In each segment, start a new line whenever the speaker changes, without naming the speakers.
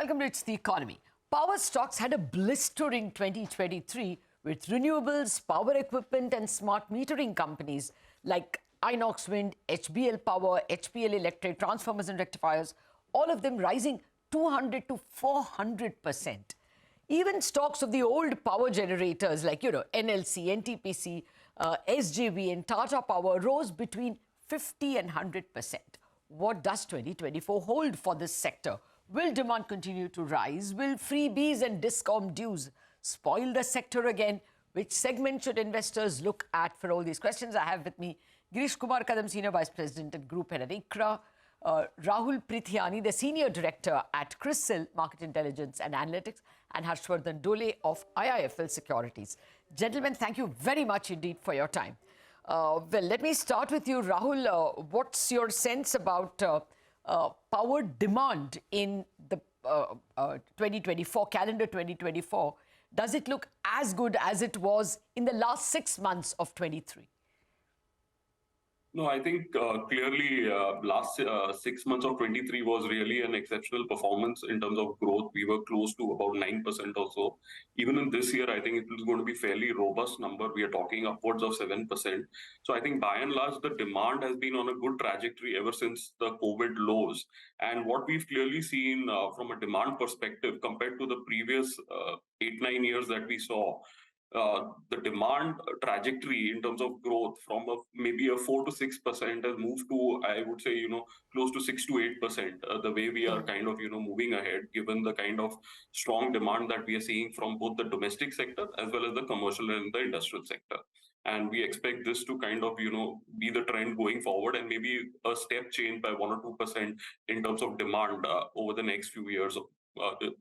Welcome to It's the Economy. Power stocks had a blistering 2023 with renewables, power equipment and smart metering companies like Inox Wind, HBL Power, HPL Electric, Transformers and Rectifiers, all of them rising 200 to 400%. Even stocks of the old power generators like, NLC, NTPC, SJV and Tata Power rose between 50 and 100%. What does 2024 hold for this sector? Will demand continue to rise? Will freebies and discom dues spoil the sector again? Which segment should investors look at? For all these questions, I have with me Girish Kumar Kadam, Senior Vice President and Group Head at ICRA, Rahul Prithiani, the Senior Director at CRISIL, Market Intelligence and Analytics, and Harshvardhan Dole of IIFL Securities. Gentlemen, thank you very much indeed for your time. Well, let me start with you, Rahul. What's your sense about power demand in the 2024, calendar 2024? Does it look as good as it was in the last 6 months of 23?
No, I think clearly last 6 months of 23 was really an exceptional performance in terms of growth. We were close to about 9% or so. Even in this year, I think it is going to be fairly robust number. We are talking upwards of 7%. So I think by and large, the demand has been on a good trajectory ever since the COVID lows. And what we've clearly seen from a demand perspective compared to the previous 8-9 years that we saw, the demand trajectory in terms of growth from maybe a 4 to 6% has moved to, I would say, close to 6 to 8%, the way we are kind of, moving ahead, given the kind of strong demand that we are seeing from both the domestic sector as well as the commercial and the industrial sector. And we expect this to kind of, be the trend going forward and maybe a step change by 1 or 2% in terms of demand over the next few years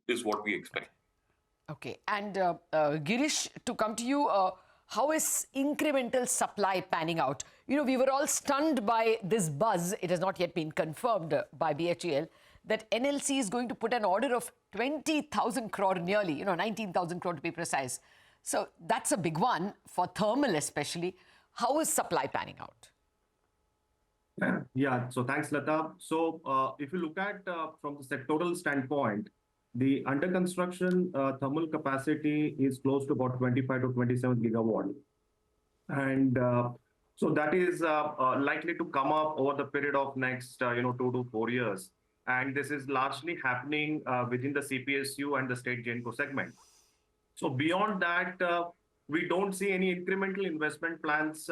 is what we expect.
Okay, and Girish, to come to you, how is incremental supply panning out? We were all stunned by this buzz. It has not yet been confirmed by BHEL that NLC is going to put an order of 20,000 crore nearly, 19,000 crore to be precise. So that's a big one for thermal especially. How is supply panning out?
Yeah, so thanks, Lata. So if you look at from the sectoral standpoint, the under construction thermal capacity is close to about 25 to 27 gigawatt. And so that is likely to come up over the period of next 2 to 4 years. And this is largely happening within the CPSU and the state GENCO segment. So beyond that, we don't see any incremental investment plans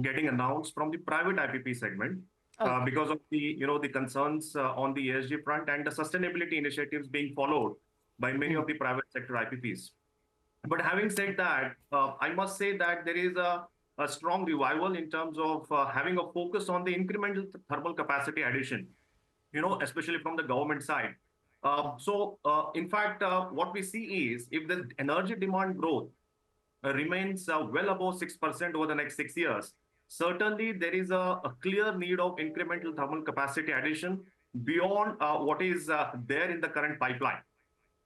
getting announced from the private IPP segment. Because of the the concerns on the ESG front and the sustainability initiatives being followed by many of the private sector IPPs. But having said that, I must say that there is a strong revival in terms of having a focus on the incremental thermal capacity addition, especially from the government side. In fact, what we see is if the energy demand growth remains well above 6% over the next 6 years, certainly there is a clear need of incremental thermal capacity addition beyond what is there in the current pipeline.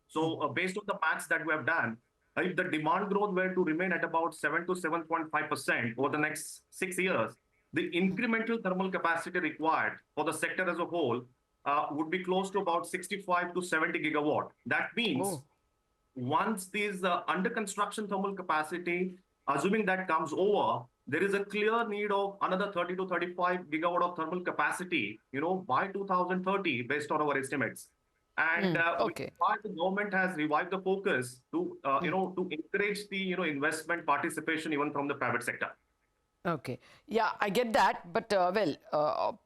So based on the maths that we have done, if the demand growth were to remain at about 7 to 7.5% over the next 6 years, the incremental thermal capacity required for the sector as a whole would be close to about 65 to 70 gigawatt. That means once these under construction thermal capacity, assuming that comes over, there is a clear need of another 30 to 35 gigawatt of thermal capacity, by 2030, based on our estimates. And the government has revived the focus to, to encourage the, investment participation even from the private sector.
Okay. Yeah, I get that. But,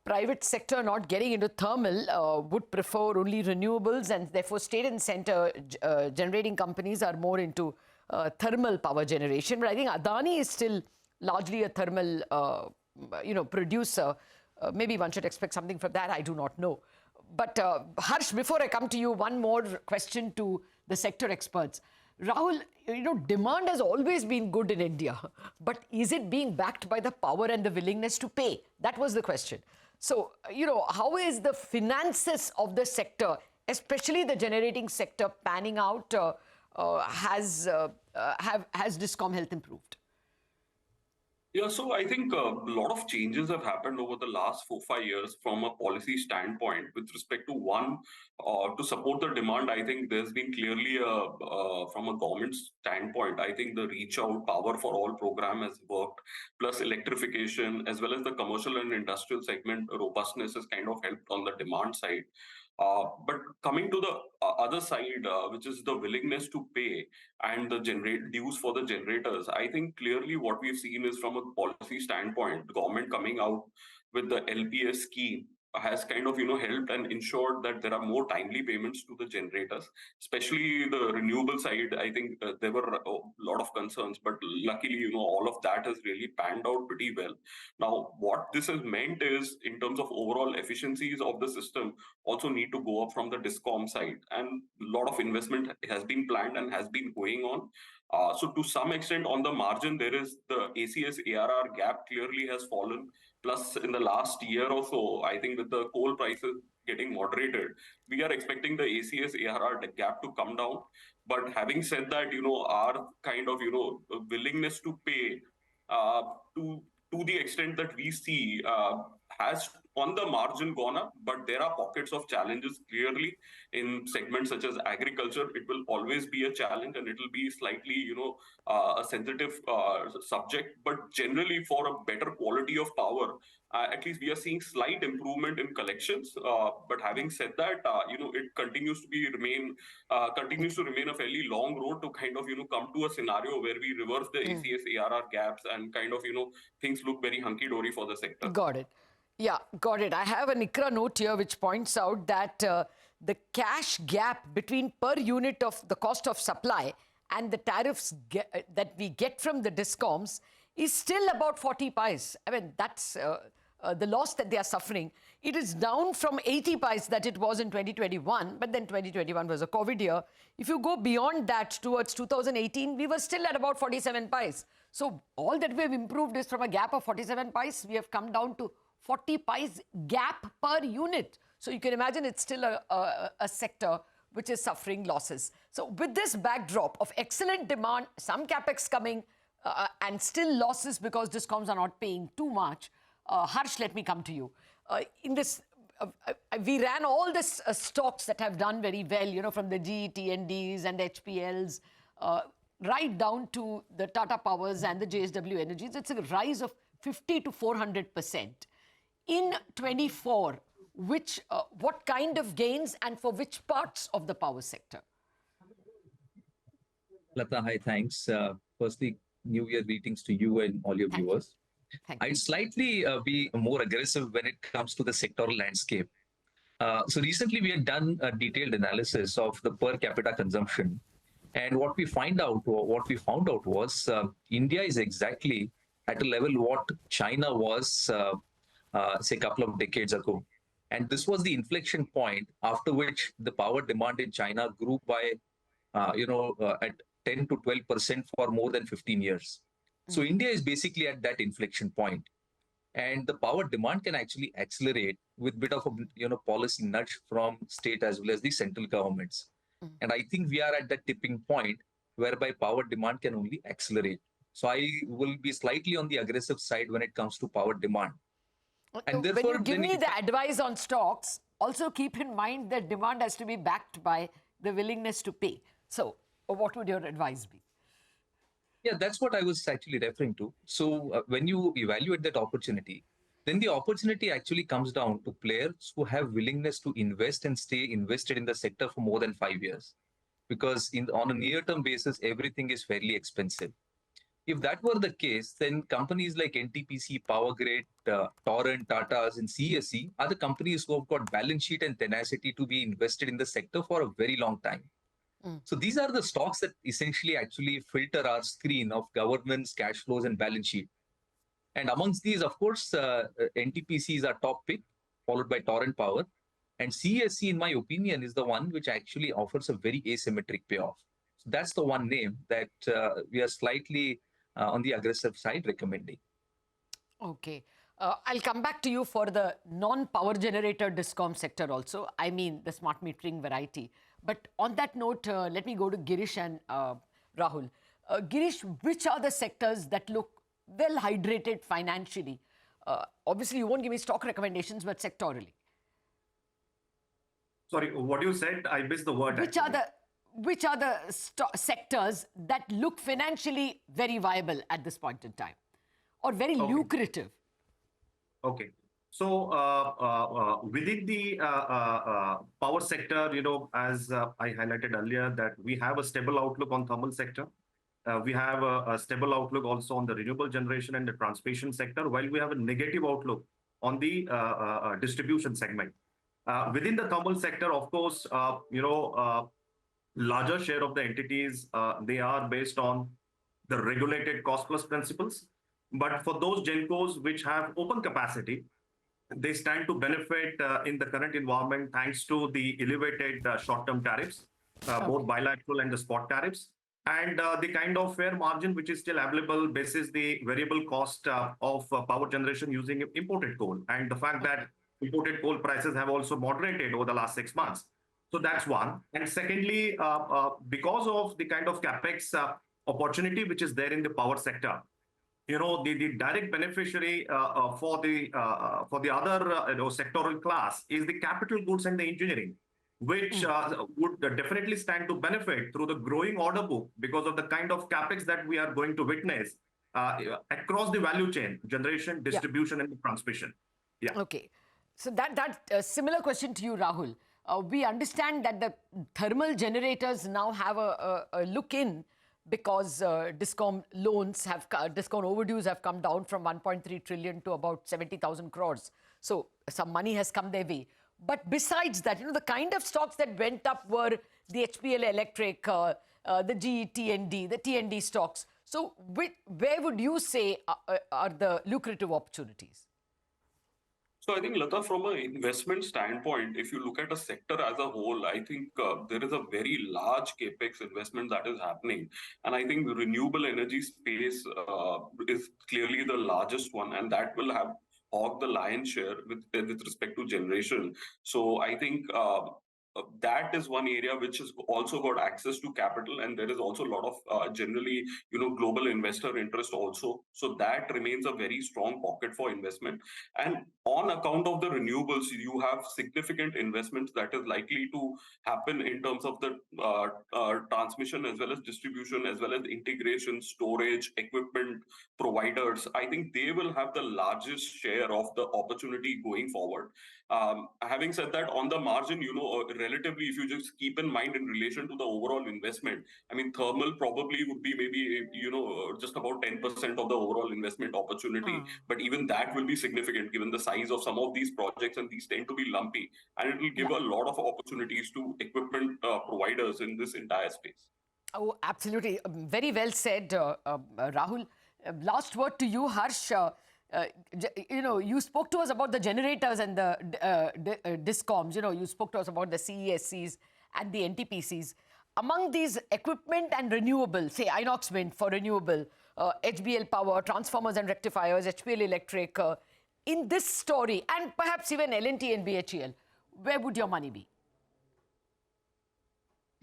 private sector not getting into thermal would prefer only renewables, and therefore state and center generating companies are more into thermal power generation. But I think Adani is still largely a thermal, producer. Maybe one should expect something from that. I do not know. But Harsh, before I come to you, one more question to the sector experts. Rahul, demand has always been good in India, but is it being backed by the power and the willingness to pay? That was the question. So, how is the finances of the sector, especially the generating sector, panning out? Has Discom Health improved?
Yeah, so I think a lot of changes have happened over the last 4, 5 years from a policy standpoint with respect to one, to support the demand. I think there's been clearly from a government standpoint, I think the reach out power for all program has worked, plus electrification as well as the commercial and industrial segment robustness has kind of helped on the demand side. But coming to the other side, which is the willingness to pay and the generate dues for the generators, I think clearly what we've seen is from a policy standpoint, the government coming out with the LPS scheme has kind of helped and ensured that there are more timely payments to the generators, especially the renewable side. I think there were a lot of concerns, but luckily all of that has really panned out pretty well. Now what this has meant is, in terms of overall efficiencies of the system, also need to go up from the discom side, and a lot of investment has been planned and has been going on. So to some extent on the margin, there is the ACS ARR gap clearly has fallen. Plus in the last year or so, I think with the coal prices getting moderated, we are expecting the ACS ARR gap to come down. But having said that, our kind of willingness to pay, uh, to to the extent that we see, has on the margin gone up, but there are pockets of challenges clearly in segments such as agriculture. It will always be a challenge, and it will be slightly, a sensitive subject. But generally, for a better quality of power, at least we are seeing slight improvement in collections. But having said that, it continues to remain a fairly long road to kind of come to a scenario where we reverse the ACS ARR gaps and kind of things look very hunky dory for the sector.
Got it. Yeah, got it. I have an ICRA note here which points out that the cash gap between per unit of the cost of supply and the tariffs that we get from the discoms is still about 40 pies. I mean, that's the loss that they are suffering. It is down from 80 pies that it was in 2021, but then 2021 was a COVID year. If you go beyond that towards 2018, we were still at about 47 pies. So all that we have improved is from a gap of 47 pies, we have come down to 40 pies gap per unit. So you can imagine it's still a sector which is suffering losses. So with this backdrop of excellent demand, some capex coming, and still losses because discoms are not paying too much, Harsh, let me come to you. In this, we ran all the stocks that have done very well, from the GTNDs and HPLs, right down to the Tata Powers and the JSW Energies. It's a rise of 50 to 400%. In 24, what kind of gains and for which parts of the power sector?
Lata, hi, thanks. Firstly, New Year greetings to you and all your viewers. I'd slightly be more aggressive when it comes to the sectoral landscape. So recently we had done a detailed analysis of the per capita consumption. And what we found out was India is exactly at a level what China was, say, a couple of decades ago. And this was the inflection point after which the power demand in China grew by, at 10 to 12% for more than 15 years. So India is basically at that inflection point. And the power demand can actually accelerate with a bit of a policy nudge from state as well as the central governments. And I think we are at that tipping point whereby power demand can only accelerate. So I will be slightly on the aggressive side when it comes to power demand.
And therefore, when you give me the advice on stocks, also keep in mind that demand has to be backed by the willingness to pay. So what would your advice be?
Yeah, that's what I was actually referring to. So when you evaluate that opportunity, then the opportunity actually comes down to players who have willingness to invest and stay invested in the sector for more than 5 years. Because on a near-term basis, everything is fairly expensive. If that were the case, then companies like NTPC, Power Grid, Torrent, Tatas, and CSE are the companies who have got balance sheet and tenacity to be invested in the sector for a very long time. So these are the stocks that essentially actually filter our screen of governments, cash flows, and balance sheet. And amongst these, of course, NTPC is our top pick, followed by Torrent Power. And CSE, in my opinion, is the one which actually offers a very asymmetric payoff. So that's the one name that we are slightly on the aggressive side recommending.
Okay. I'll come back to you for the non-power generator discom sector also. I mean, the smart metering variety. But on that note, let me go to Girish and Rahul. Girish, which are the sectors that look well hydrated financially. Obviously, you won't give me stock recommendations, but sectorally.
Sorry, what you said, I missed the word.
Which are the sectors that look financially very viable at this point in time, or very lucrative?
Okay. So within the power sector, as I highlighted earlier, that we have a stable outlook on thermal sector. We have a stable outlook also on the renewable generation and the transmission sector, while we have a negative outlook on the distribution segment. Within the thermal sector, of course, larger share of the entities, they are based on the regulated cost plus principles. But for those gencos which have open capacity, they stand to benefit in the current environment thanks to the elevated short-term tariffs, both bilateral and the spot tariffs, and the kind of fair margin which is still available basis the variable cost of power generation using imported coal, and the fact that imported coal prices have also moderated over the last 6 months. So that's one. And secondly, because of the kind of capex opportunity which is there in the power sector, the direct beneficiary for the other sectoral class is the capital goods and the engineering, which would definitely stand to benefit through the growing order book because of the kind of capex that we are going to witness across the value chain, generation, distribution, and transmission. Yeah.
Okay. So that similar question to you, Rahul. We understand that the thermal generators now have a look in, because DISCOM overdues have come down from 1.3 trillion to about 70,000 crores. So some money has come their way. But besides that, the kind of stocks that went up were the HPL Electric, the GE T&D, the T&D stocks. So where would you say are the lucrative opportunities?
So I think, Lata, from an investment standpoint, if you look at a sector as a whole, I think there is a very large capex investment that is happening. And I think the renewable energy space is clearly the largest one, and that will have hog the lion's share with respect to generation. So I think that is one area which has also got access to capital, and there is also a lot of generally global investor interest also. So that remains a very strong pocket for investment. And on account of the renewables, you have significant investments that is likely to happen in terms of the transmission as well as distribution, as well as integration, storage, equipment providers. I think they will have the largest share of the opportunity going forward. Having said that, on the margin, relatively, if you just keep in mind in relation to the overall investment, I mean, thermal probably would be maybe, just about 10% of the overall investment opportunity. But even that will be significant given the size of some of these projects, and these tend to be lumpy. And it will give a lot of opportunities to equipment providers in this entire space.
Oh, absolutely. Very well said, Rahul. Last word to you, Harsh. You spoke to us about the generators and the DISCOMs. You spoke to us about the CESCs and the NTPCs. Among these equipment and renewable, say Inox Wind for renewable, HBL Power, transformers and rectifiers, HPL Electric, in this story, and perhaps even L&T and BHEL, where would your money be?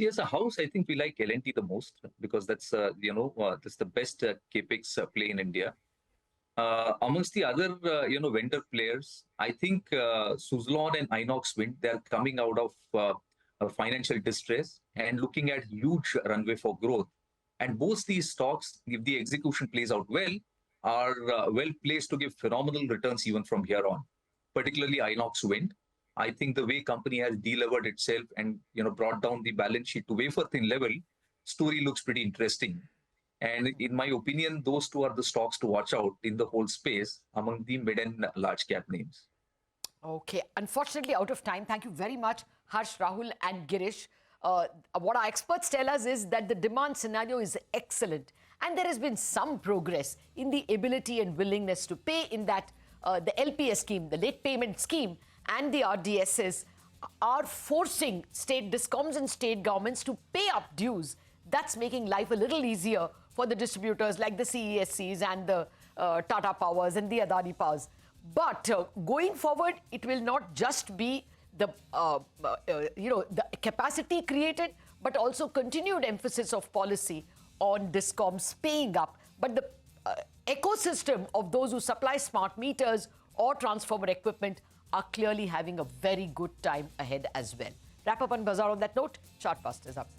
As a house, I think we like L&T the most, because that's that's the best capex play in India. Amongst the other vendor players, I think Suzlon and Inox Wind, they are coming out of financial distress and looking at huge runway for growth. And both these stocks, if the execution plays out well, are well placed to give phenomenal returns even from here on. Particularly Inox Wind. I think the way company has delevered itself and brought down the balance sheet to wafer thin level, story looks pretty interesting. And in my opinion, those two are the stocks to watch out in the whole space among the mid and large cap names.
Okay. Unfortunately, out of time. Thank you very much, Harsh, Rahul and Girish. What our experts tell us is that the demand scenario is excellent. And there has been some progress in the ability and willingness to pay, in that the LPS scheme, the late payment scheme, and the RDSS are forcing state DISCOMs and state governments to pay up dues. That's making life a little easier for the distributors like the CESCs and the Tata Powers and the Adani Powers. But going forward, it will not just be the capacity created, but also continued emphasis of policy on DISCOMs paying up. But the ecosystem of those who supply smart meters or transformer equipment are clearly having a very good time ahead as well. Wrap up on Bazaar on that note. Chartbusters up.